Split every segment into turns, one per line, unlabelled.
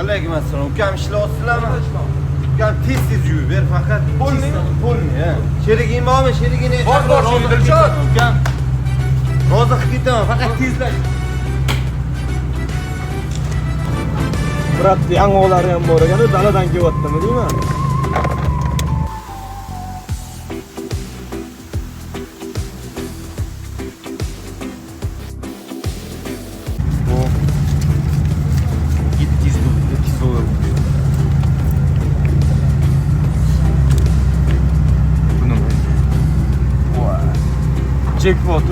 Alaykum assalom. Ukam ishlayapsizlarmi? Ukam tez yuvib ber faqat. Bo'lmaydi. Sheriging bormi? Sherigini
bor, Dilshod.
Ukam. Rozi qilib ketaman, faqat tezlash.
Brat yang'oqlari ham bor ekan, daladan kelyaptimi deyman. Jackpot.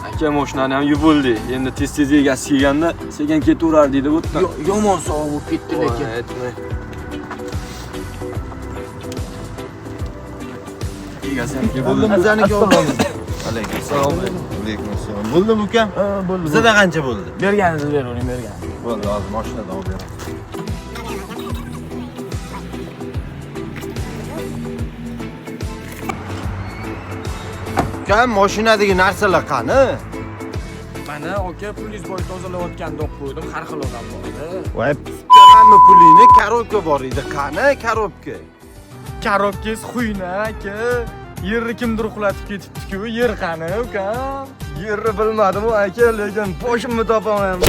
Aka mashinani ham yuvildi. Endi tez egasi kelganda sekin ketaverar deydi bu yerdan.
Yomon sovuq bo'lib ketdi lekin.
Aytmay. Egasi ham keldi.
Azaniki oldim. Alaykum assalom. Alaykum assalom. Bo'ldimi ukam?
Ha, bo'ldi.
Bizda qancha bo'ldi?
Berganingizni beravering, bergan.
Bo'ldi, hozir mashinada olib beraman. Ukam, mashinadagi narsalar qani?
Mana aka pulingiz boy tozalayotganda olib qo'ydim, har xil odam bor.
Voy, hamma pulingni korobka bor edi. Qani korobka?
Karobkangiz xuyna aka. Yerni kimdir uxlatib ketibdi-ku, yer qani ukam?
Yerni bilmadim aka, lekin boshimni topaman.